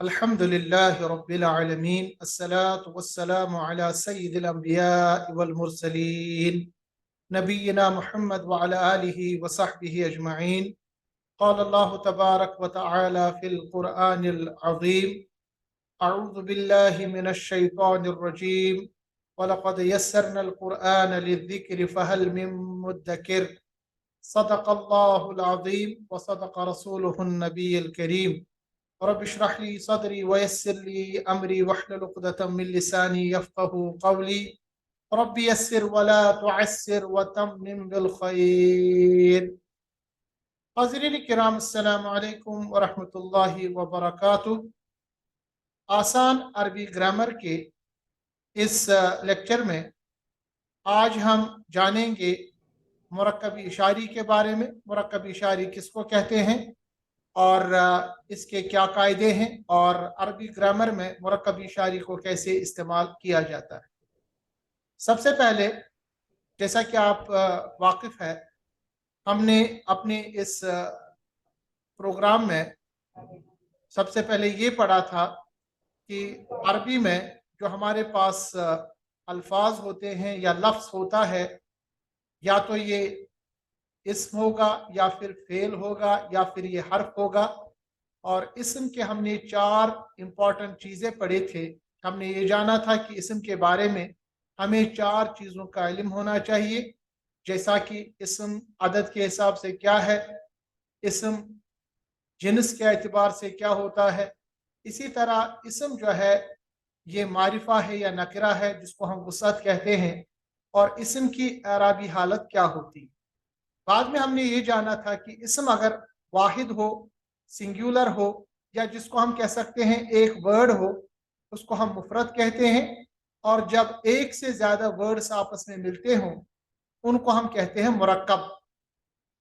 الحمد لله رب العالمين الصلاة والسلام على سيد الأنبياء والمرسلين نبينا محمد وعلى آله وصحبه أجمعين. قال الله تبارك وتعالى في القرآن العظيم: أعوذ بالله من الشيطان الرجيم ولقد يسرنا القرآن للذكر فهل من مدكر. صدق الله العظيم وصدق رسوله النبي الكريم. رب اشرح لي صدري ويسر لي أمري واحلل عقدة من لساني يفقه قولي. رب يسر ولا تعسر وتمم بالخير. حاضرین کرام، السلام علیکم ورحمۃ اللہ وبرکاتہ. آسان عربی گرامر کے اس لیکچر میں آج ہم جانیں گے مرکب اشاری کے بارے میں. مرکب اشاری کس کو کہتے ہیں اور اس کے کیا قاعدے ہیں، اور عربی گرامر میں مرکب اشاری کو کیسے استعمال کیا جاتا ہے. سب سے پہلے، جیسا کہ آپ واقف ہے، ہم نے اپنے اس پروگرام میں سب سے پہلے یہ پڑھا تھا کہ عربی میں جو ہمارے پاس الفاظ ہوتے ہیں یا لفظ ہوتا ہے، یا تو یہ اسم ہوگا یا پھر فعل ہوگا یا پھر یہ حرف ہوگا. اور اسم کے ہم نے 4 امپورٹنٹ چیزیں پڑھے تھے. ہم نے یہ جانا تھا کہ اسم کے بارے میں ہمیں 4 چیزوں کا علم ہونا چاہیے، جیسا کہ اسم عدد کے حساب سے کیا ہے، اسم جنس کے اعتبار سے کیا ہوتا ہے، اسی طرح اسم جو ہے یہ معرفہ ہے یا نکرہ ہے جس کو ہم وسعت کہتے ہیں، اور اسم کی اعرابی حالت کیا ہوتی. بعد میں ہم نے یہ جانا تھا کہ اسم اگر واحد ہو، سنگولر ہو، یا جس کو ہم کہہ سکتے ہیں ایک ورڈ ہو، اس کو ہم مفرد کہتے ہیں. اور جب ایک سے زیادہ ورڈز آپس میں ملتے ہوں ان کو ہم کہتے ہیں مرکب.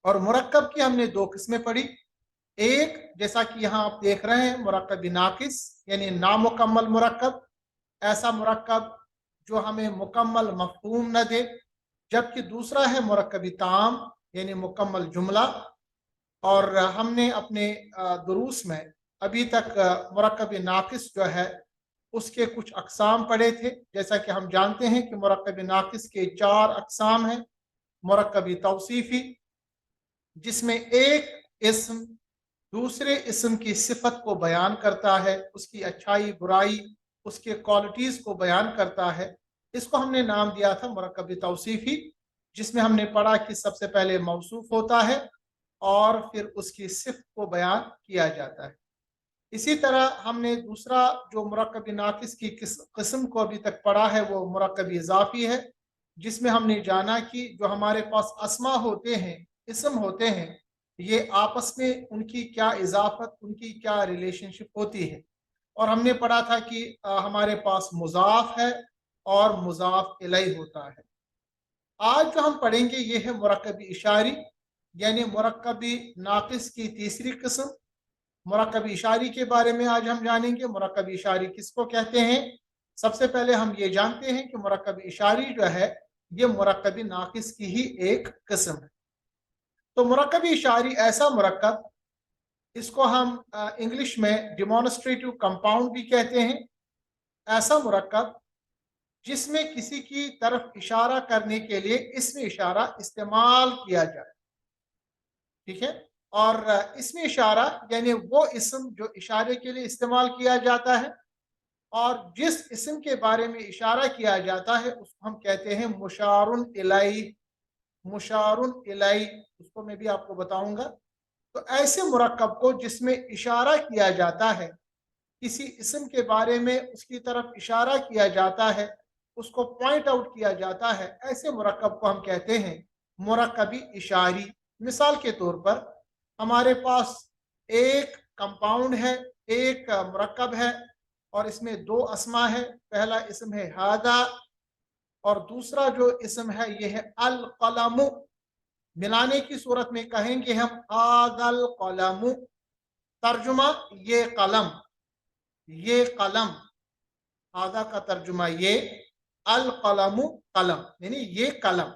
اور مرکب کی ہم نے 2 قسمیں پڑھی. ایک، جیسا کہ یہاں آپ دیکھ رہے ہیں، مرکب ناقص یعنی نامکمل مرکب، ایسا مرکب جو ہمیں مکمل مفہوم نہ دے. جبکہ دوسرا ہے مرکب تام یعنی مکمل جملہ. اور ہم نے اپنے دروس میں ابھی تک مرکب ناقص جو ہے اس کے کچھ اقسام پڑھے تھے. جیسا کہ ہم جانتے ہیں کہ مرکب ناقص کے 4 اقسام ہیں. مرکب توصیفی، جس میں ایک اسم دوسرے اسم کی صفت کو بیان کرتا ہے، اس کی اچھائی برائی، اس کے کوالٹیز کو بیان کرتا ہے. اس کو ہم نے نام دیا تھا مرکب توصیفی، جس میں ہم نے پڑھا کہ سب سے پہلے موصوف ہوتا ہے اور پھر اس کی صفت کو بیان کیا جاتا ہے. اسی طرح ہم نے دوسرا جو مرکب ناقص کی قسم کو ابھی تک پڑھا ہے وہ مرکب اضافی ہے، جس میں ہم نے جانا کہ جو ہمارے پاس اسما ہوتے ہیں، اسم ہوتے ہیں، یہ آپس میں ان کی کیا اضافت، ان کی کیا ریلیشن شپ ہوتی ہے. اور ہم نے پڑھا تھا کہ ہمارے پاس مضاف ہے اور مضاف الیہ ہوتا ہے. آج جو ہم پڑھیں گے یہ ہے مرکب اشاری یعنی مرکب ناقص کی تیسری قسم. مرکب اشاری کے بارے میں آج ہم جانیں گے. مرکب اشاری کس کو کہتے ہیں؟ سب سے پہلے ہم یہ جانتے ہیں کہ مرکب اشاری جو ہے یہ مرکب ناقص کی ہی ایک قسم ہے. تو مرکب اشاری ایسا مرکب، اس کو ہم انگلش میں ڈیمونسٹریٹو کمپاؤنڈ بھی کہتے ہیں، ایسا مرکب جس میں کسی کی طرف اشارہ کرنے کے لیے اسم اشارہ استعمال کیا جائے. ٹھیک ہے؟ اور اسم اشارہ یعنی وہ اسم جو اشارے کے لیے استعمال کیا جاتا ہے، اور جس اسم کے بارے میں اشارہ کیا جاتا ہے اس کو ہم کہتے ہیں مشار الیہ. مشار الیہ اس کو میں بھی آپ کو بتاؤں گا. تو ایسے مرکب کو جس میں اشارہ کیا جاتا ہے، کسی اسم کے بارے میں اس کی طرف اشارہ کیا جاتا ہے، اس کو پوائنٹ آؤٹ کیا جاتا ہے، ایسے مرکب کو ہم کہتے ہیں مرکب اشاری. مثال کے طور پر ہمارے پاس ایک کمپاؤنڈ ہے، ایک مرکب ہے، اور اس میں 2 اسما ہے. پہلا اسم ہے ہاذا اور دوسرا جو اسم ہے یہ ہے القلم. ملانے کی صورت میں کہیں گے ہم ہاذا القلم. ترجمہ یہ قلم، یہ قلم. ہاذا کا ترجمہ یہ، القلم قلم یعنی یہ قلم.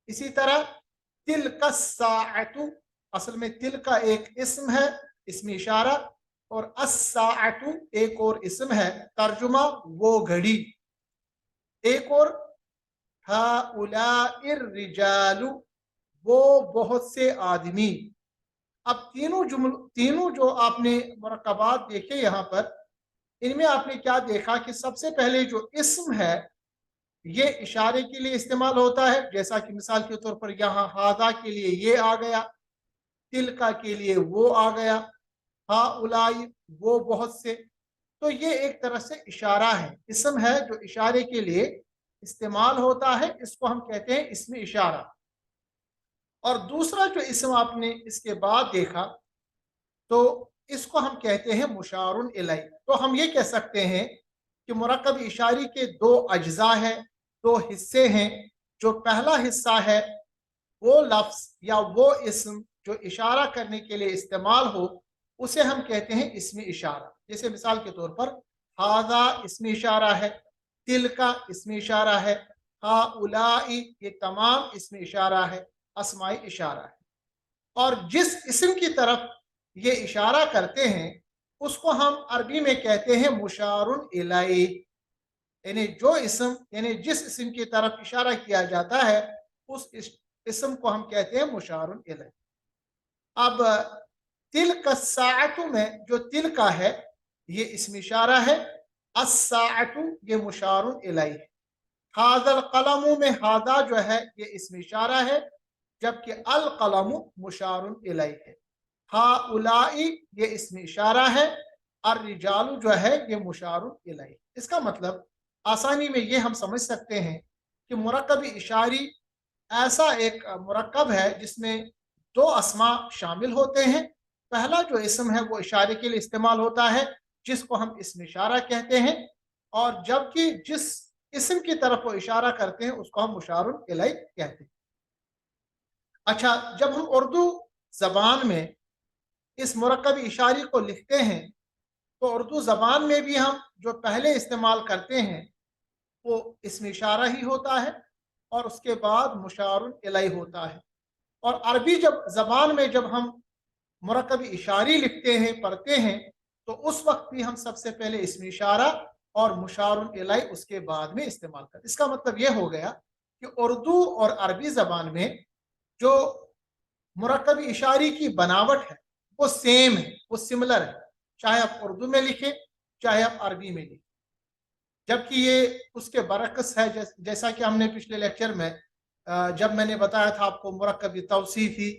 اسی طرح تلک الساعۃ، اصل میں تل کا ایک اسم ہے، اسم اشارہ، और अस्साअतु एक और इसम है, तर्जुमा वो घड़ी। एक और हाउलाइर रिजालु वो बहुत से आदमी। अब तीनों जो आपने मुरक्कबात देखे यहाँ पर, इनमें आपने क्या देखा कि सबसे पहले जो इस्म है ये इशारे के लिए इस्तेमाल होता है, जैसा कि मिसाल के तौर पर यहाँ हादा के लिए ये आ गया, तिलका के लिए वो आ गया, हाउलाई वो बहुत से। तो ये एक तरह से इशारा है, इस्म है जो इशारे के लिए इस्तेमाल होता है, इसको हम कहते हैं इसमें इशारा। और दूसरा जो इस्म आपने इसके बाद देखा तो इसको हम कहते हैं मुशारुन इलैह। तो हम ये कह सकते हैं कि मुरक्कब इशारी के दो अज्जा है, दो हिस्से हैं। जो पहला हिस्सा है वो लफ्ज या वो इस्म जो इशारा करने के लिए इस्तेमाल हो, उसे हम कहते हैं इसमें इशारा। जैसे मिसाल के तौर पर हाजा इसमें इशारा है, तिल का इसमें इशारा है, हाउलाई ये तमाम इसमें इशारा है, अस्माई इशारा है। और जिस इस्म की तरफ ये इशारा करते हैं उसको हम अरबी में कहते हैं मुशारुन इलैह। यानी जो इस्म यानी जिस इस्म की तरफ इशारा किया जाता है उस इस्म को हम कहते हैं मुशारुन इलैह। अब तिल का साअतु में जो तिल का है ये इसम इशारा है, अस्साअतु ये मुशारुन इलैह है। हादल कलमु में हादा जो है ये इसम इशारा है, जबकि अल कलमु मुशारुन इलैह है। हाउलाई ये इसम इशारा है, और रिजालु जो है ये मुशारुन इलैह। इसका मतलब आसानी में ये हम समझ सकते हैं कि मुरक्कब इशारी ऐसा एक मुरक्कब है जिसमें दो अस्मा शामिल होते हैं। पहला जो इसम है वो इशारे के लिए इस्तेमाल होता है, जिसको हम इसम इशारा कहते हैं, और जबकि जिस इसम की तरफ वो इशारा करते हैं उसको हम मुशारुन इलैह कहते हैं। अच्छा, जब हम उर्दू जबान में इस मुरक्कब इशारी को लिखते हैं तो उर्दू जबान में भी हम जो पहले इस्तेमाल करते हैं वो इसम इशारा ही होता है, और उसके बाद मुशारुन इलैह होता है। और अरबी जबान में जब हम मुरक्कब इशारी लिखते हैं, पढ़ते हैं, तो उस वक्त भी हम सबसे पहले इसम इशारा और मुशारुन इलैह उसके बाद में इस्तेमाल करते। इसका मतलब यह हो गया कि उर्दू और अरबी जबान में जो मुरक्कब इशारी की बनावट है वो सेम है, वो सिमिलर है, चाहे आप उर्दू में लिखें चाहे आप अरबी में लिखें। जबकि ये उसके बरक्स है, जैसा कि हमने पिछले लेक्चर में जब मैंने बताया था आपको मुरक्कब तौसीफी,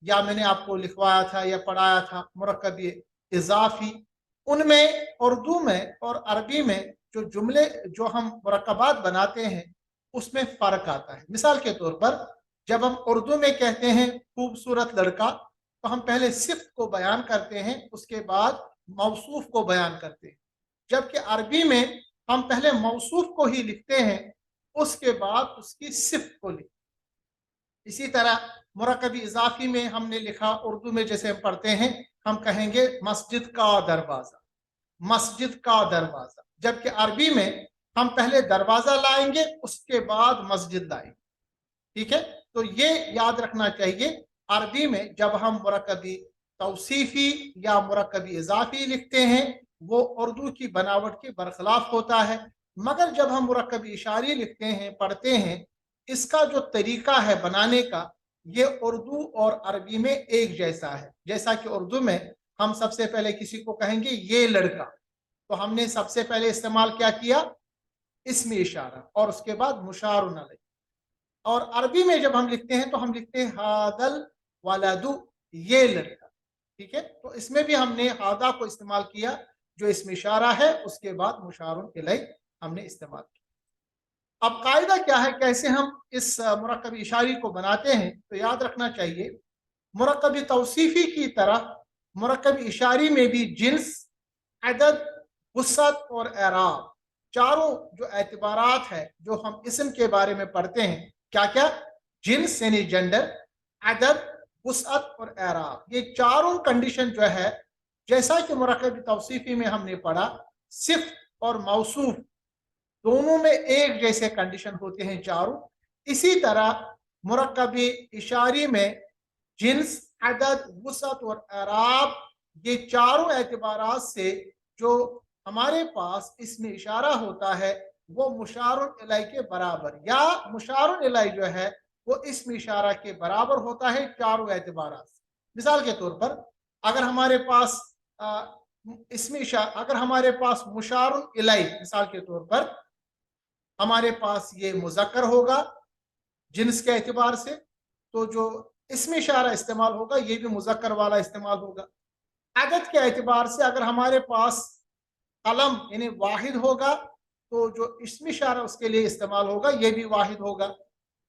या मैंने आपको लिखवाया था या पढ़ाया था मुरक्कब इजाफी, उनमें उर्दू में और अरबी में जो जुमले जो हम मुरक्कबात बनाते हैं उसमें फ़र्क आता है। मिसाल के तौर पर जब हम उर्दू में कहते हैं खूबसूरत लड़का, तो हम पहले सिफ्त को बयान करते हैं, उसके बाद मौसूफ को बयान करते हैं। जबकि अरबी में हम पहले मौसूफ को ही लिखते हैं, उसके बाद उसकी सिफ्त को लिखते हैं। इसी तरह मुरक्कब इजाफी में हमने लिखा, उर्दू में जैसे हम पढ़ते हैं, हम कहेंगे मस्जिद का दरवाजा, मस्जिद का दरवाजा, जबकि अरबी में हम पहले दरवाजा लाएंगे उसके बाद मस्जिद लाएंगे। ठीक है, तो ये याद रखना चाहिए, अरबी में जब हम मुरक्कबी तौसीफी या मुरक्कबी इजाफी लिखते हैं वो उर्दू की बनावट के बरखिलाफ होता है, मगर जब हम मुरक्कबी इशारी लिखते हैं, पढ़ते हैं, इसका जो तरीका है बनाने का ये उर्दू और अरबी में एक जैसा है। जैसा कि उर्दू में हम सबसे पहले किसी को कहेंगे ये लड़का, तो हमने सबसे पहले इस्तेमाल क्या किया, इसमें इशारा, और उसके बाद मुशारुन अलैह। और अरबी में जब हम लिखते हैं तो हम लिखते हैं हादल वलदु, ये लड़का। ठीक है, तो इसमें भी हमने हादा को इस्तेमाल किया जो इसमें इशारा है, उसके बाद मुशारुन इलैह हमने इस्तेमाल किया। अब कायदा क्या है, कैसे हम इस मुरक्कब इशारी को बनाते हैं, तो याद रखना चाहिए मुरक्कब तौसीफी की तरह मुरक्कब इशारी में भी जिन्स, अदद, वुसअत और एराब, चारों जो एतबारात है जो हम इसम के बारे में पढ़ते हैं, क्या क्या, जिन्स यानी जेंडर, अदद, वुसअत और एराब, ये चारों कंडीशन जो है, जैसा कि मुरक्कब तौसीफी में हमने पढ़ा, सिफ्त और मौसूफ दोनों में एक जैसे कंडीशन होते हैं चारों, इसी तरह मुरक्कब इशारी में जिन्स, अदद, वुसअत और एराब یہ چاروں اعتبارات سے جو ہمارے پاس اسم اشارہ ہوتا ہے وہ مشار الیہ کے برابر، یا مشار الیہ جو ہے وہ اسم اشارہ کے برابر ہوتا ہے چاروں اعتبارات سے۔ مثال کے طور پر اگر ہمارے پاس اسم اشارہ، اگر ہمارے پاس مشار الیہ مثال کے طور پر ہمارے پاس یہ مذکر ہوگا جنس کے اعتبار سے، تو جو اسم اشارہ استعمال ہوگا یہ بھی مذکر والا استعمال ہوگا۔ عدد کے اعتبار سے اگر ہمارے پاس قلم یعنی واحد ہوگا تو جو اسم اشارہ اس کے لیے استعمال ہوگا یہ بھی واحد ہوگا۔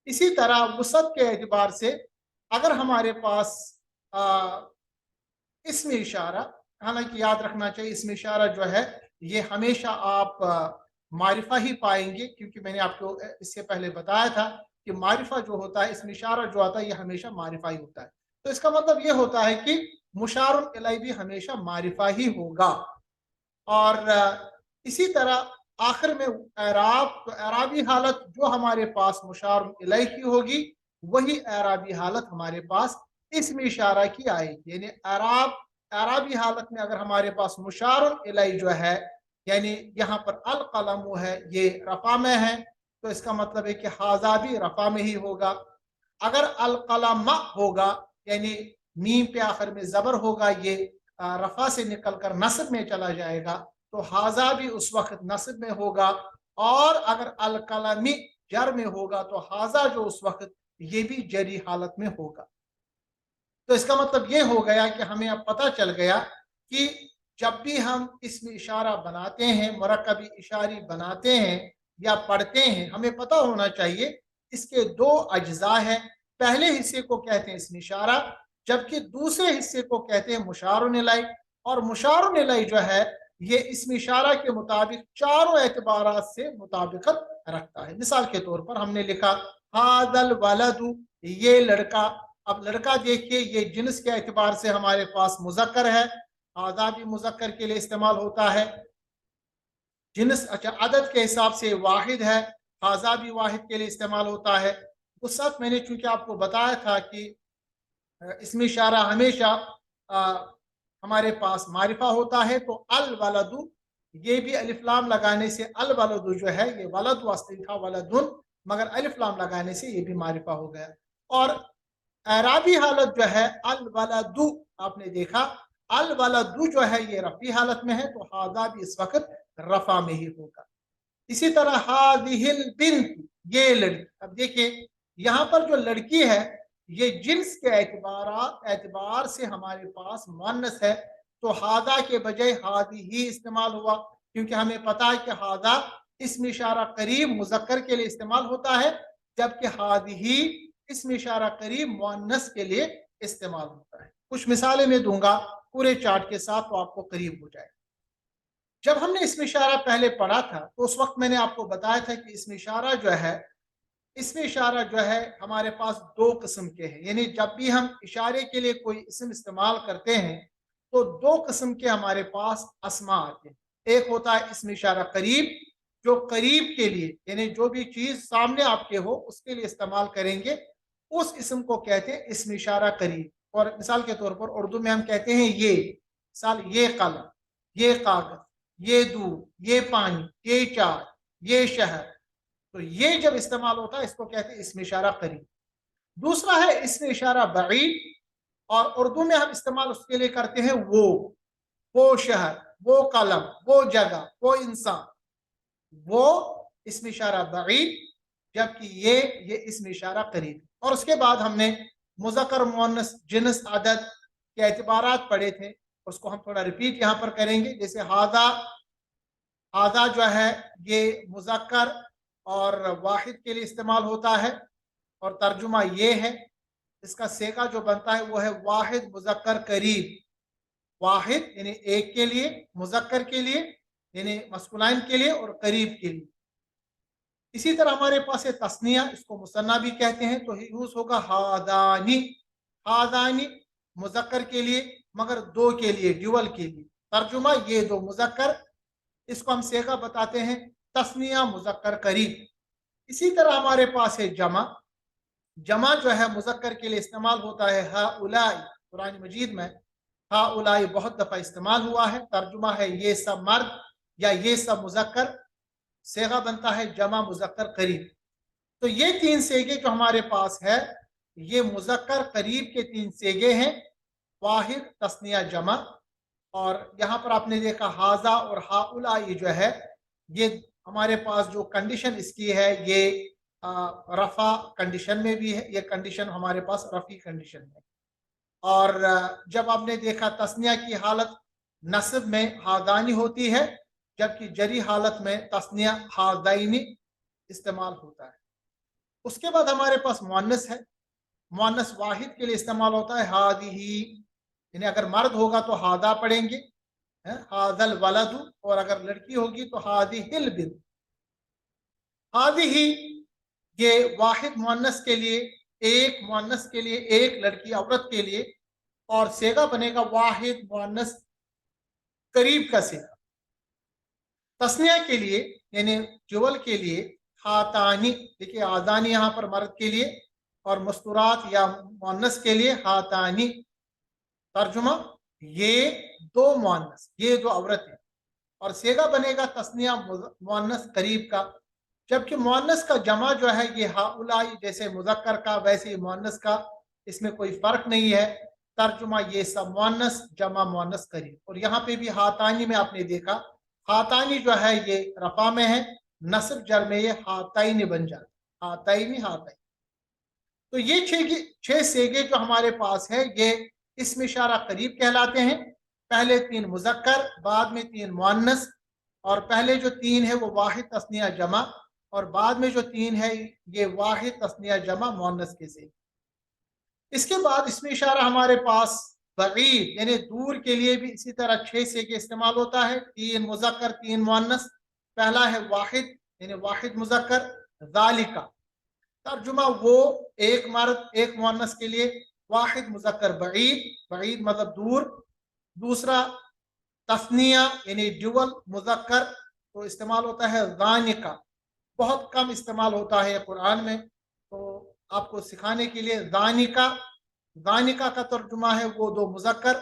اسی طرح وسعت کے اعتبار سے اگر ہمارے پاس اسم اشارہ، حالانکہ یاد رکھنا چاہیے اسم اشارہ جو ہے یہ ہمیشہ آپ معرفہ ہی پائیں گے، کیونکہ میں نے آپ کو اس سے پہلے بتایا تھا کہ معرفہ جو ہوتا ہے، اسم اشارہ جو آتا ہے یہ ہمیشہ معرفہ ہی ہوتا ہے۔ تو اس کا مطلب یہ ہوتا ہے کہ مشار الیہ بھی ہمیشہ معرفہ ہی ہوگا۔ اور اسی طرح آخر میں اعراب، تو اعرابی حالت جو ہمارے پاس مشار الیہ کی ہوگی وہی اعرابی حالت ہمارے پاس اسم اشارہ کی آئے گی۔ یعنی اعرابی حالت میں اگر ہمارے پاس مشار الیہ جو ہے، یعنی یہاں پر القلم ہے یہ رفع میں ہے، تو اس کا مطلب ہے کہ ہاذا بھی رفع میں ہی ہوگا۔ اگر القلم ہوگا یعنی میم پہ آخر میں زبر ہوگا، یہ رفع سے نکل کر نصب میں چلا جائے گا، تو ہاذا بھی اس وقت نصب میں ہوگا۔ اور اگر القلمی جر میں ہوگا تو ہاذا جو اس وقت یہ بھی جری حالت میں ہوگا۔ تو اس کا مطلب یہ ہو گیا کہ ہمیں اب پتہ چل گیا کہ جب بھی ہم اسم اشارہ بناتے ہیں، مرکبی اشاری بناتے ہیں یا پڑھتے ہیں، ہمیں پتہ ہونا چاہیے اس کے دو اجزاء ہیں۔ پہلے حصے کو کہتے ہیں اسم اشارہ، جبکہ دوسرے حصے کو کہتے ہیں مشار الیہ۔ اور مشار الیہ جو ہے یہ اسم اشارہ کے مطابق چاروں اعتبارات سے مطابقت رکھتا ہے۔ مثال کے طور پر ہم نے لکھا ھذا الولد، یہ لڑکا۔ اب لڑکا دیکھیے یہ جنس کے اعتبار سے ہمارے پاس مذکر ہے، ھذا بھی مذکر کے لیے استعمال ہوتا ہے۔ جنس اچھا عدد کے حساب سے واحد ہے، ھذا بھی واحد کے لیے استعمال ہوتا ہے۔ اس ساتھ میں نے چونکہ آپ کو بتایا تھا کہ اسم اشارہ ہمیشہ ہمارے پاس معرفہ ہوتا ہے، تو الولد یہ بھی الف لام لگانے سے الولد جو ہے یہ ولد اصلی تھا ولدن، مگر الف لام لگانے سے یہ بھی معرفہ ہو گیا۔ اور اعرابی حالت جو ہے الولد، آپ نے دیکھا الولد جو ہے یہ رفعی حالت میں ہے، تو ھذا بھی اس وقت رفع میں ہی ہوگا۔ اسی طرح ھذہ البنت، یہ لڑکی۔ اب دیکھیں یہاں پر جو لڑکی ہے یہ جنس کے اعتبار سے ہمارے پاس مؤنث ہے، تو ھذا کے بجائے ھذہ استعمال ہوا، کیونکہ ہمیں پتا ہے کہ ھذا اسم اشارہ قریب مذکر کے لیے استعمال ہوتا ہے، جبکہ ھذہ اسم اشارہ قریب مؤنث کے لیے استعمال ہوتا ہے۔ کچھ مثالیں میں دوں گا پورے چارٹ کے ساتھ تو آپ کو قریب ہو جائے۔ جب ہم نے اسم اشارہ پہلے پڑھا تھا تو اس وقت میں نے آپ کو بتایا تھا کہ اسم اشارہ جو ہے، اسم اشارہ جو ہے ہمارے پاس دو قسم کے ہیں۔ یعنی جب بھی ہم اشارے کے لیے کوئی اسم استعمال کرتے ہیں تو دو قسم کے ہمارے پاس اسماء آتے ہیں۔ ایک ہوتا ہے اسم اشارہ قریب، جو قریب کے لیے یعنی جو بھی چیز سامنے آپ کے ہو اس کے لیے استعمال کریں گے، اس اسم کو کہتے ہیں اسم اشارہ قریب۔ اور مثال کے طور پر اردو میں ہم کہتے ہیں یہ، مثال یہ قلم، یہ کاغذ، یہ دودھ، یہ پانی، یہ چائے، یہ شہر، تو یہ جب استعمال ہوتا ہے اس کو کہتے ہیں اسم اشارہ قریب۔ دوسرا ہے اسم اشارہ بعید، اور اردو میں ہم استعمال اس کے لیے کرتے ہیں وہ شہر، وہ قلم، وہ جگہ، وہ انسان، وہ اسم اشارہ بعید، جبکہ یہ اسم اشارہ قریب۔ اور اس کے بعد ہم نے مذکر مؤنث جنس عدد کے اعتبارات پڑھے تھے، اس کو ہم تھوڑا ریپیٹ یہاں پر کریں گے۔ جیسے ھذا جو ہے یہ مذکر اور واحد کے لیے استعمال ہوتا ہے، اور ترجمہ یہ ہے، اس کا سیغہ جو بنتا ہے وہ ہے واحد مذکر قریب۔ واحد یعنی ایک کے لیے، مذکر کے لیے یعنی مسکولائن کے لیے، اور قریب کے لیے۔ اسی طرح ہمارے پاس ہے تثنیہ، اس کو مثنیٰ بھی کہتے ہیں، تو یوز ہوگا ھذانی۔ ھذانی مذکر کے لیے مگر دو کے لیے، ڈیول کے لیے۔ ترجمہ یہ دو مذکر، اس کو ہم سیغہ بتاتے ہیں تثنیہ مذکر قریب۔ اسی طرح ہمارے پاس ہے جمع۔ جمع جو ہے مذکر کے لیے استعمال ہوتا ہے ہؤلاء، قرآن مجید میں हाउलाई बहुत दफा इस्तेमाल हुआ है, तर्जुमा है ये सब मर्द या ये सब मुजक्कर, सेगा बनता है जमा मुजक्कर करीब। तो ये तीन सेगे जो हमारे पास है, ये मुजक्कर करीब के तीन सेगे हैं, वाहिद तस्निया जमा। और यहाँ पर आपने देखा हाजा और हाउलाई जो है, ये हमारे पास जो कंडीशन इसकी है ये रफा कंडीशन में भी है, ये कंडीशन हमारे पास रफी कंडीशन है। और जब आपने देखा तस्निया की हालत नस्ब में हादानी होती है, जबकि जरी हालत में तस्निया हादाइनी इस्तेमाल होता है। उसके बाद हमारे पास मुअन्नस है, मुअन्नस वाहिद के लिए इस्तेमाल होता है हादिही, यानी अगर मर्द होगा तो हादा पढ़ेंगे, हादल वलदु, और अगर लड़की होगी तो हादिहिल बिन्त। हादिही ये वाहिद मुअन्नस के लिए, एक मुअन्नस के लिए, एक लड़की औरत के लिए, और सेगा बनेगा वाहिद मुअन्नस करीब का सेगा। तस्निया के लिए यानी जुवल के लिए हातानी, देखिए आदानी यहाँ पर मर्द के लिए, और मस्तूरात या मुअन्नस के लिए हातानी। तर्जुमा ये दो मुअन्नस, ये दो औरत है, और सेगा बनेगा तस्निया मुअन्नस करीब का। जबकि मुअन्नस का जमा जो है ये हाउलाई, जैसे मुजक्कर का वैसे ही मुअन्नस का, इसमें कोई फर्क नहीं है। तर्जुमा ये सब मुअन्नस जमा मुअन्नस करीब। और यहाँ पे भी हातानी में आपने देखा, हातानी जो है ये रफा में है, नस्ब जर में ये हाताइनी बन जाता, हाताइनी हाताइनी। तो ये छह सेगे जो हमारे पास है ये इसम इशारा करीब कहलाते हैं। पहले तीन मुजक्कर, बाद में तीन मुअन्नस, और पहले जो तीन है वो वाहिद तस्निया जमा, और बाद में जो तीन है ये वाहिद तस्निया जमा मुअन्नस के से। इसके बाद इसमें इशारा हमारे पास बईद यानी दूर के लिए भी इसी तरह छह सेगे इस्तेमाल होता है, तीन मुजक्कर तीन मुअन्नस। पहला है वाहिद यानी वाहिद मुजक्कर, ज़ालिका तर्जुमा वो एक मर्द एक मुअन्नस के लिए, वाहिद मुजक्कर बईद, बईद मतलब दूर। दूसरा तस्निया यानी ड्यूअल मुजक्कर, तो इस्तेमाल होता है ज़ानिका, बहुत कम इस्तेमाल होता है कुरान में, तो आपको सिखाने के लिए ज़ानिका। ज़ानिका का तर्जुमा है वो दो मुजक्कर,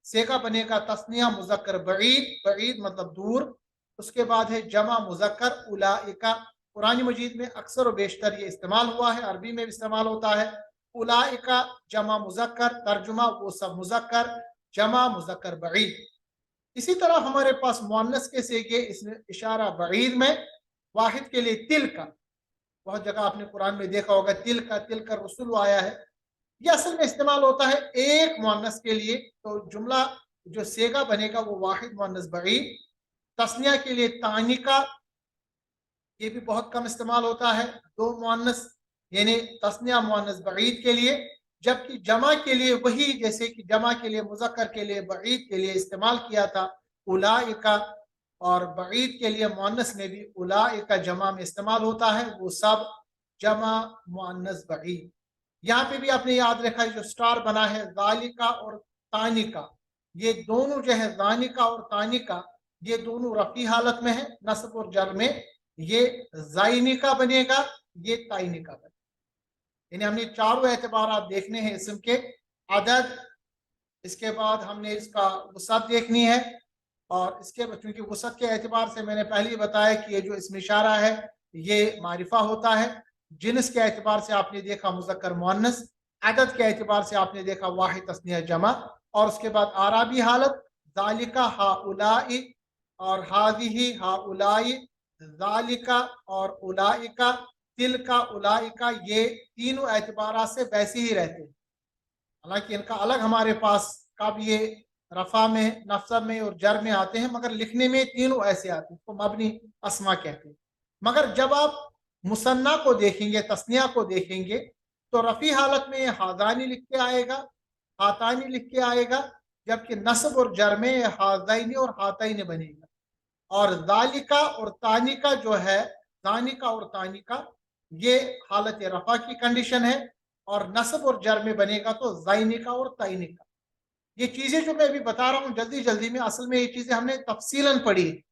सेगा बनेगा तस्निया मुजक्कर बईद, बईद मतलब दूर। उसके बाद है जमा मुजक्कर उलाइका, कुरान मजीद में अक्सर व बेशतर ये इस्तेमाल हुआ है, अरबी में भी इस्तेमाल होता है। उलाइका जमा मुजक्कर, तर्जुमा वो सब मुजक्कर, जमा मुजक्कर बईद। इसी तरह हमारे पास मुअन्नस के सेगे इसमें इशारा बईद में, वाहिद के लिए तिल का, बहुत जगह आपने कुरान में देखा होगा तिल का रसूल आया है, यह असल में इस्तेमाल होता है एक मुअन्नस के लिए। तो जुमला जो सेगा बनेगा वो वाहिद मुअन्नस बईद। तस्निया के लिए तानिका, ये भी बहुत कम इस्तेमाल होता है, दो मुअन्नस यानी तस्निया मुअन्नस बईद के लिए। जबकि जमा के लिए वही, जैसे कि जमा के लिए मुजक्कर के लिए बईद के लिए इस्तेमाल किया था उलाइका, और बईद के लिए मुअन्नस में भी उलाइका जमा में इस्तेमाल होता है, वो सब जमा मुअन्नस बईद। यहाँ पे भी आपने याद रखा है जो स्टार बना है ज़ालिका और तानिका, ये दोनों जो है ज़ानिका और तानिका ये दोनों रफी हालत में है, नस्ब और जर में ये ज़ाइनिका बनेगा, ये ताइनिका बनेगा। यानी हमने चारों एतबार आप देखने हैं इसम के, अदद, इसके बाद हमने इसका वसअत देखनी है, और इसके चूंकि वसअत के एतबार से मैंने पहले ही बताया कि ये जो इसमें इशारा है ये मारिफा होता है। जिन्स के एतबार से आपने देखा मुजक्कर मुअन्नस, अदद के एतबार से आपने देखा वाहिद तस्निया जमा, और उसके बाद आराबी हालत ज़ालिका हाउलाई और हादिही हाउलाई, ज़ालिका और उलाइका, तिलका उलाइका, ये तीनों एतबार से वैसे ही रहते हैं। हालांकि इनका अलग हमारे पास कब ये रफा में, नफसब में और जर में आते हैं, मगर लिखने में तीनों ऐसे आते हैं, तो मबनी अस्मा कहते हैं। मगर जब आप मुसन्ना को देखेंगे, तस्निया को देखेंगे, तो रफी हालत में हादानी लिख के आएगा, हातानी लिख के आएगा, जबकि नस्ब और जर में हादाइनी और हाताइनी बनेगा। और दालिका और तानिका जो है, दानिका और तानिका, ये हालत रफा की कंडीशन है, और नस्ब और जर में बनेगा तो ज़ाइनिका और ताइनिका। ये चीजें जो मैं अभी बता रहा हूँ जल्दी जल्दी में, असल में ये चीजें हमने तफसीलन पढ़ी,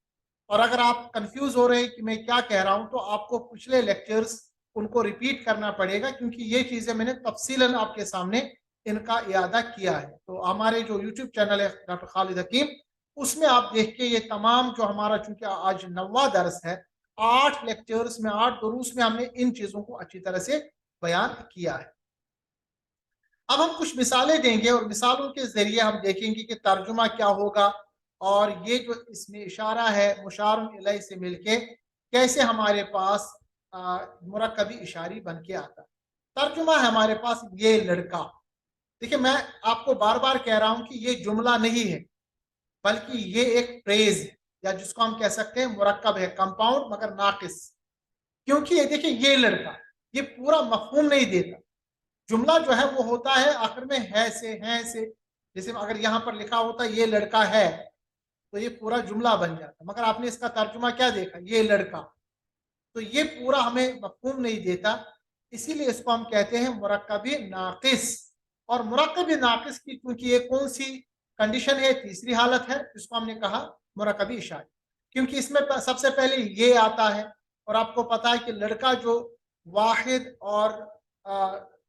और अगर आप कंफ्यूज हो रहे हैं कि मैं क्या कह रहा हूँ तो आपको पिछले लेक्चर्स उनको रिपीट करना पड़ेगा, क्योंकि ये चीजें मैंने तफसीलन आपके सामने इनका इयादा किया है। तो हमारे जो यूट्यूब चैनल है डॉक्टर खालिद हकीम, उसमें आप देख के ये तमाम जो हमारा, चूंकि आज 9वां दर्स है, 8 लेक्चर्स में 8 दुरूस में हमने इन चीजों को अच्छी तरह से बयान किया है। अब हम कुछ मिसालें देंगे और मिसालों के जरिए हम देखेंगे कि तर्जुमा क्या होगा और ये जो इसमें इशारा है मुशारुन इलैहि से मिलके कैसे हमारे पास मुरक्कबी इशारी बन के आता है। तर्जुमा है हमारे पास ये लड़का। देखिए, मैं आपको बार बार कह रहा हूं कि ये जुमला नहीं है, बल्कि ये एक फ्रेज है, या जिसको हम कह सकते हैं मुरक्कब है, कंपाउंड मगर नाकिस। क्योंकि ये देखिए, ये लड़का, ये पूरा मफहूम नहीं देता। जुमला जो है वो होता है आखिर में है से। जैसे अगर यहाँ पर लिखा होता ये लड़का है तो ये पूरा जुमला बन जाता, मगर आपने इसका तर्जुमा क्या देखा, ये लड़का, तो ये पूरा हमें मफहूम नहीं देता। इसीलिए इसको हम कहते हैं मुरक्कबी नाकिस। और मुरक्कबी नाकिस की क्योंकि ये कौन सी कंडीशन है, तीसरी हालत है, इसको हमने कहा मुरक्कबी इशारी, क्योंकि इसमें सबसे पहले ये आता है। और आपको पता है कि लड़का जो वाहिद और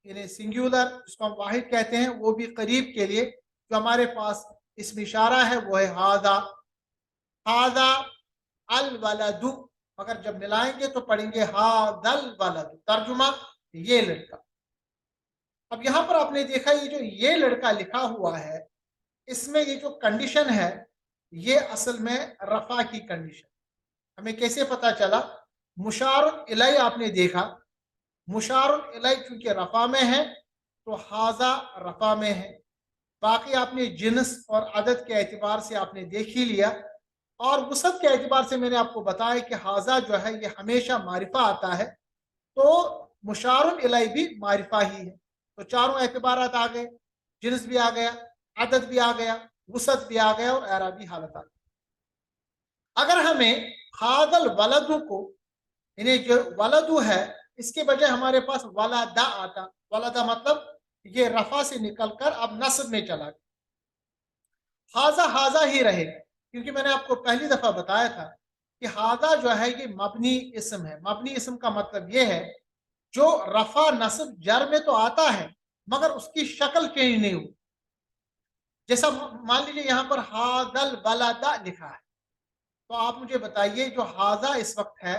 यानी सिंगुलर, जिसको हम वाहिद कहते हैं, वो भी करीब के लिए जो हमारे पास इसमें इशारा है वो है हादा, हादा अल वलदु, मगर जब मिलाएंगे तो पढ़ेंगे हादल वलदु। तर्जुमा ये लड़का। अब यहां पर आपने देखा ये जो ये लड़का लिखा हुआ है, इसमें ये जो कंडीशन है ये असल में रफा की कंडीशन। हमें कैसे पता चला? मुशारुन इलैहि आपने देखा, मुशारुन इलैहि चूंकि रफा में है तो हाजा रफा में है। बाकी आपने जिन्स और अदद के एतबार से आपने देख ही लिया, और वसत के एतबार से मैंने आपको बताया कि हाजा जो है ये हमेशा मारिफा आता है, तो मुशारुन इलैहि भी मारिफा ही है। तो चारों एतबारात आ गए, जिन्स भी आ गया, अदद भी आ गया, वसत भी आ गया और एराबी हालत आ गई। अगर हमें हादल वलदु को, यानी जो वलदु है इसके बजाय हमारे पास वलादा आता, वलादा मतलब ये रफा से निकलकर अब नस्ब में चला गया। हाजा हाजा ही रहेगा, क्योंकि मैंने आपको पहली दफा बताया था कि हाजा जो है ये मबनी इसम है। मबनी इसम का मतलब ये है जो रफा नस्ब जर में तो आता है मगर उसकी शक्ल चेंज नहीं हुई। जैसा मान लीजिए यहाँ पर हादल वलादा लिखा है, तो आप मुझे बताइए जो हाजा इस वक्त है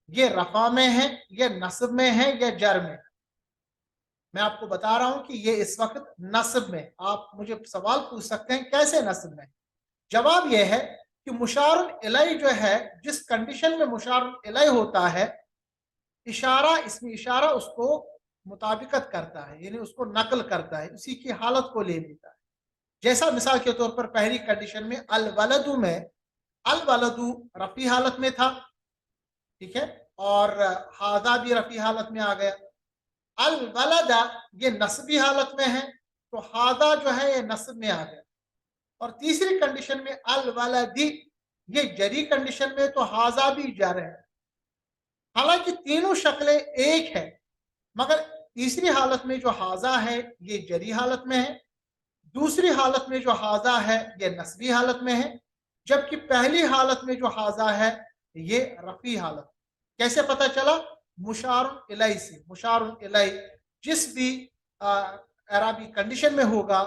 ये रफा में है, ये नस्ब में है, या जर में? मैं आपको बता रहा हूं कि ये इस वक्त नस्ब में। आप मुझे सवाल पूछ सकते हैं कैसे नस्ब में? जवाब यह है कि मुशारुन इलैहि जो है, जिस कंडीशन में मुशारुन इलैहि होता है, इशारा, इसमें इशारा उसको मुताबिकत करता है, यानी उसको नकल करता है, उसी की हालत को ले लेता है। जैसा मिसाल के तौर पर पहली कंडीशन में अल वलदु में, अल वलदु रफी हालत में था, ठीक है, और हाजा भी रफी हालत में आ गया। अल वलदा ये नस्बी हालत में है, तो हादा जो है ये नस्ब में आ गया। और तीसरी कंडीशन में अल वलदी, ये जरी कंडीशन में, तो हाजा भी जर है। हालांकि तीनों शक्लें एक है, मगर तीसरी हालत में जो हाजा है ये जरी हालत में है, दूसरी हालत में जो हाजा है ये नस्बी हालत में है, जबकि पहली हालत में जो हाजा है ये रफी हालत। कैसे पता चला? मुशारुन इलैहि से। मुशारुन इलैहि जिस भी अराबी कंडीशन में होगा,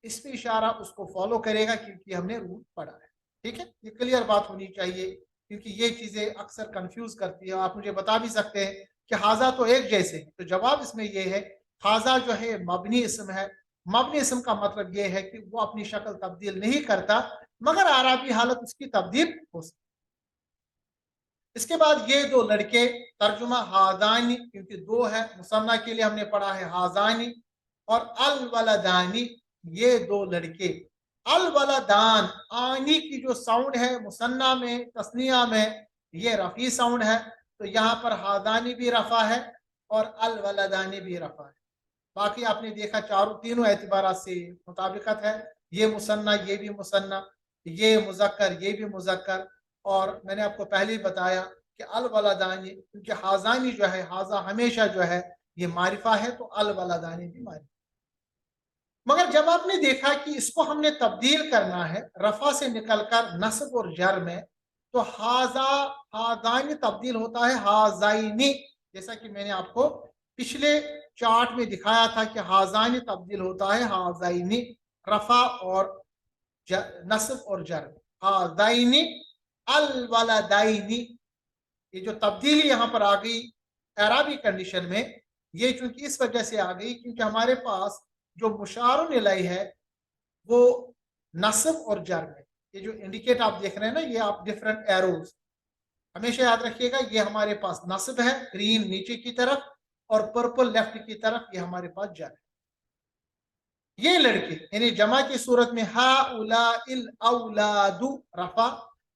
इस पे इशारा उसको फॉलो करेगा, क्योंकि हमने रूल पढ़ा है। ठीक है, ये क्लियर बात होनी चाहिए, क्योंकि ये चीजें अक्सर कंफ्यूज करती है। आप मुझे बता भी सकते हैं कि हाजा तो एक जैसे है, तो जवाब इसमें ये है हाजा जो है मबनी इसम है। मबनी इसम का मतलब ये है कि वो अपनी शक्ल तब्दील नहीं करता, मगर आराबी हालत उसकी तब्दील हो सकती। इसके बाद ये दो लड़के, तर्जुमा हादानी, क्योंकि दो है, मुसन्ना के लिए हमने पढ़ा है हाजानी, और अल वलदानी ये दो लड़के। अल वलदान आनी की जो साउंड है मुसन्ना में, तस्निया में, ये रफी साउंड है, तो यहाँ पर हादानी भी रफा है और अल वलदानी भी रफा है। बाकी आपने देखा चारों तीनों एतबार से मुताबिकत है, ये मुसन्ना ये भी मुसन्ना, ये मुजक्कर ये भी मुजक्कर। और मैंने आपको पहले ही बताया कि अल वलदानी, क्योंकि हाजानी जो है, हाजा हमेशा जो है ये मारिफा है, तो अल वलदानी भी मारिफा। मगर जब आपने देखा कि इसको हमने तब्दील करना है रफा से निकलकर नस्ब और जर में, तो हाजा हाजानी तब्दील होता है हाजाइनी, जैसा कि मैंने आपको पिछले चार्ट में दिखाया था कि हाजानी तब्दील होता है हाजाइनी, रफा और नस्ब और जर। हाजाइनी अल वलदाइनी, ये जो तब्दीली यहाँ पर आ गई एराबी कंडीशन में, ये चूंकि इस वजह से आ गई क्योंकि हमारे पास जो मुशारुन इलैहि है वो नस्ब और जर में, ये जो इंडिकेट आप देख रहे हैं ना, ये आप डिफरेंट एरोज, हमेशा याद रखिएगा ये हमारे पास नस्ब है, ग्रीन नीचे की तरफ और पर्पल लेफ्ट की तरफ, ये हमारे पास जर है। ये लड़के यानी जमा की सूरत में हा उला इल औलादु रफा,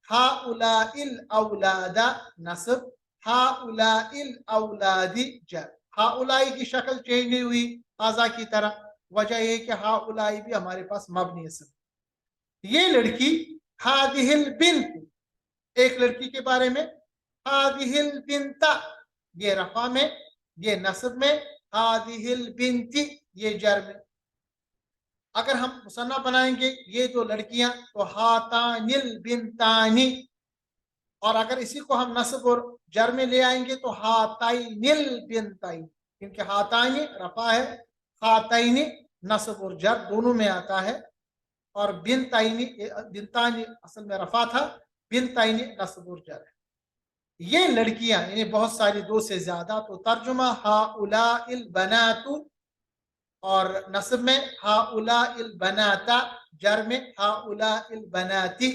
हा उला इल औलादा नस्ब, हा उला इल औलादी जर। हा उलाई की शक्ल चेंज नहीं हुई आजा की तरह, वजह ये कि हा उलाई भी हमारे पास मबनी इसम। ये लड़की हादिहिल बिन्त, एक लड़की के बारे में, हादिहिल बिन्ता ये रफा में, ये नस्ब में, हादिहिल बिन्ती ये जर में। अगर हम मुसन्ना बनाएंगे ये दो लड़कियां तो हातानिल बिन्तानी, और अगर इसी को हम नस्ब और जर में ले आएंगे तो हाताइनिल बिन्ताई, क्योंकि हातानी रफा है, हाताइनी नस्ब और जर दोनों में आता है, और बिन्ताइनी बिन्तानी असल में रफा था, बिन्ताइनी नस्ब और जर है। ये लड़कियां यानी बहुत सारी, दो से ज्यादा, तो तर्जुमा हाउला इल बनातु और नस्ब में हाउला इल बनाता, जर में हाउला इल बनाती।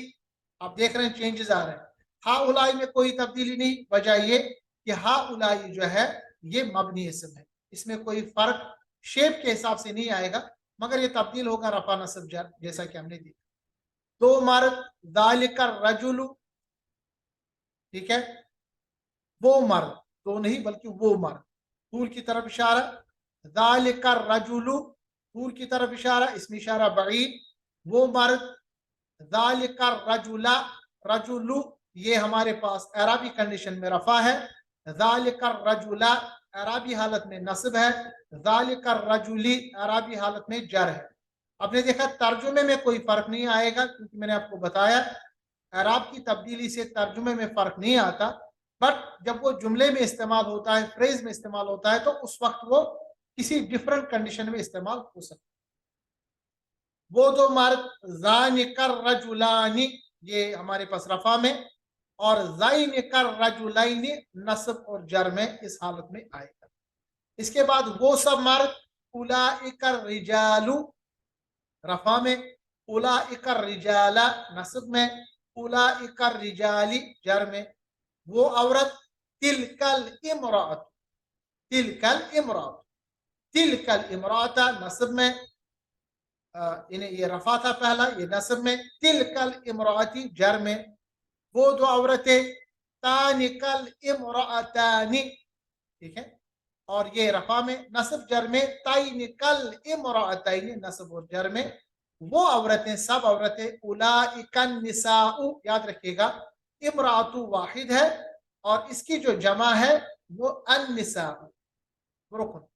आप देख रहे हैं चेंजेस आ रहे हैं। हाउलाई में कोई तब्दीली नहीं, वजह ये कि हाउलाई जो है ये मबनी इसम है, इसमें कोई फर्क शेप के हिसाब से नहीं आएगा, मगर ये तब्दील होगा रफा नस्ब जर, जैसा कि हमने देखा। दो मर्द, ज़ालिका रजुलु, ठीक है, वो मर्द, दो नहीं बल्कि वो मर्द, तूल की तरफ इशारा, ज़ालिका रजुलु तूल की तरफ इशारा, इसमें इशारा बईद, वो मर्द, ज़ालिका रजुला रजुलु ये हमारे पास अराबी कंडीशन में रफा है, ज़ालिका रजुला अराबी हालत में नस्ब है, ज़ालिका रजुली अराबी हालत में जर है। आपने देखा तर्जुमे में कोई फर्क नहीं आएगा, क्योंकि मैंने आपको बताया अराब की तब्दीली से तर्जुमे में फर्क नहीं आता, बट जब वो जुमले में इस्तेमाल होता है, फ्रेज में इस्तेमाल होता है, तो उस वक्त वो किसी डिफरेंट कंडीशन में इस्तेमाल हो सकता है। वो दो मर्द, ज़ानिकर रजुलानी ये हमारे पास रफा में, और ज़ाइनिकर रजुलाइनी नस्ब और जर में इस हालत में आएगा। इसके बाद वो सब मर्द, उलाइकर रिजालु रफा में, उलाइकर रिजाला नस्ब में, उलाइकर रिजाली जर में, वो औरत, तिलकल इमरात, तिलकल इमरात, तिलकल इमराता नस्ब में, इन्हें ये रफा था पहला, ये नस्ब में, तिलकल इमराती जर में, वो दो औरतें, तानिकल इमरातानी, ठीक है, और ये रफा में, नस्ब जर में, ताइनिकल इमरातानी नस्ब और जर में, वो औरतें, सब औरतें, उलाइकन निसाउ, याद रखिएगा इमरातु वाहिद है और इसकी जो जमा है वो अन्निसाउ, रुकन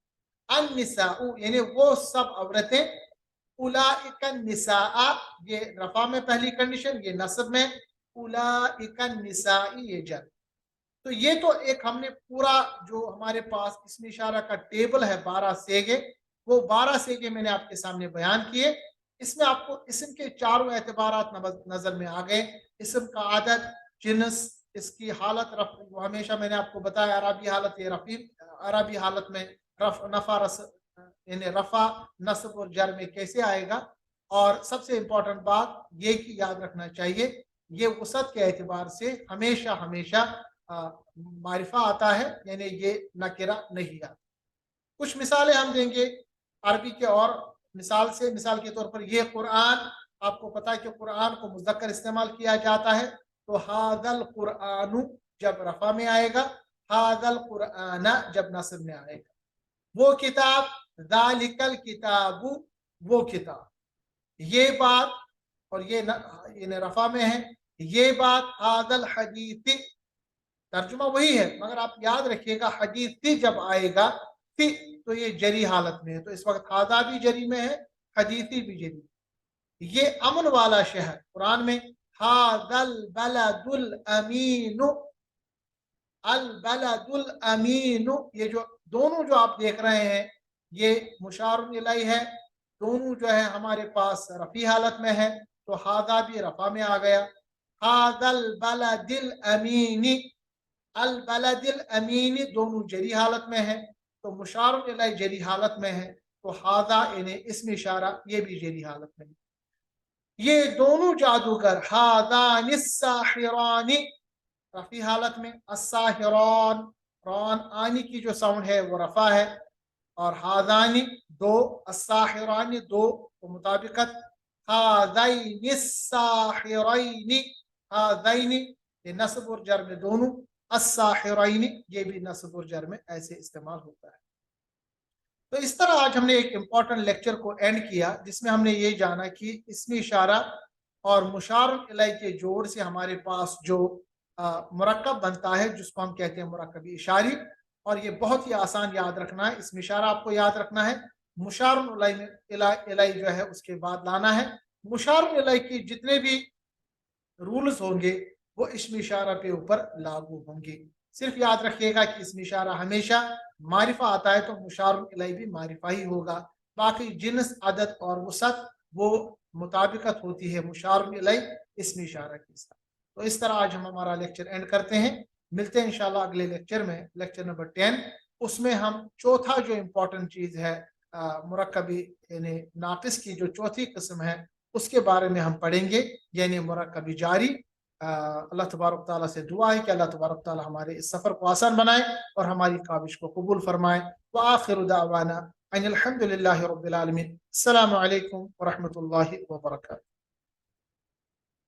अन्निसाउ यानी वो सब औरतें, उलाइकन निसाआ ये रफा में पहली कंडीशन, ये नस्ब में, उलाइकन निसाई ये जर। तो ये तो एक हमने पूरा जो हमारे पास इसमें इशारा का टेबल है 12 सेगे, वो 12 सेगे मैंने आपके सामने बयान किए। इसमें आपको इसम के चारों एतबारात नजर में आ गए, इसम का आदत, जिन्स, इसकी हालत, हमेशा मैंने आपको बताया अरबी हालत, ये रफी अरबी हालत में नफा रस यानी रफा नस्ब और जर में कैसे आएगा। और सबसे इंपॉर्टेंट बात ये कि याद रखना चाहिए, ये वसत के एतबार से हमेशा हमेशा मारिफा आता है, यानी ये नकिरा नहीं आता। कुछ मिसालें हम देंगे अरबी के, और मिसाल से, मिसाल के तौर पर ये कुरान, आपको पता है कि कुरान को मुज़क्कर इस्तेमाल किया जाता है, तो हादल कुरानु जब रफा में आएगा, हादल कुराना जब नस्ब में आएगा। वो किताब, दालिकल किताबु वो किताब, ये बात, और ये रफा में है, ये बात, हादल हदीती, तर्जुमा वही है मगर आप याद रखिएगा हदीसी जब आएगा थी तो ये जरी हालत में है, तो इस वक्त हादा भी जरी में है, हदीसी भी जरी। ये अमन वाला शहर, कुरान में हादल बलदुल अमीनु, अल बलदुल अमीनु, ये जो दोनों जो आप देख रहे हैं ये मुशारुन इलैहि है, दोनों जो है हमारे पास रफ़ी हालत में है, तो हादा भी रफ़ा में आ गया। हादल बलदिल अमीनी, अल बलदिल अमीनी दोनों जरी हालत में है, तो मुशारुन इलैहि जरी हालत में है, तो हादा इन्हें इसमें इशारा ये भी जरी हालत में है। ये दोनों जादूगर हादानिस साहिरानी रफ़ी हालत में, अस्साहिरान रॉन आनी की जो साउंड है वो रफ़ा है, और हादानी दो, अस्साहिरानी दो, तो मुताबिकत हादैनि साहिरैनी, हादैनी ये नस्ब और जर में दोनों, अस्साहिरैनी ये भी नस्ब और जर में ऐसे इस्तेमाल होता है। तो इस तरह आज हमने एक इम्पॉर्टेंट लेक्चर को एंड किया, जिसमें हमने ये जाना कि इसमें इशारा और मुशारुन इलैहि के जोड़ से हमारे पास जो मुरक्कब बनता है, जिसको हम कहते हैं मुरक्कबी इशारी, और ये बहुत ही आसान याद रखना है। इसमें इशारा आपको याद रखना है, मुशारुन इलैहि जो है उसके बाद लाना है। मुशारुन इलैहि की जितने भी रूल्स होंगे वो इसमें इशारा के ऊपर लागू होंगे। सिर्फ याद रखिएगा कि इसमें इशारा हमेशा मारिफा आता है तो मुशारुन इलैहि भी मारिफा ही होगा। बाकी जिन्स, अदद और वसत वो मुताबिकत होती है मुशारुन इलैहि इसमें इशारा के साथ। तो इस तरह आज हम हमारा लेक्चर एंड करते हैं। मिलते हैं इंशाल्लाह अगले लेक्चर में, लेक्चर नंबर 10। उसमें हम चौथा जो इम्पोर्टेंट चीज़ है मुरक्कबी यानी नाकिस की जो चौथी किस्म है उसके बारे में हम पढ़ेंगे, यानी मुरक्कबी जारी। अल्लाह तबारक तआला से दुआ है कि अल्लाह तबारक तआला हमारे इस सफ़र को आसान बनाए और हमारी काविश को कबूल फरमाए। व आखिरु दावाना अनिल हम्दुलिल्लाहि रब्बिल आलमीन। अस्सलामु अलैकुम व रहमतुल्लाहि व बरकातुहू।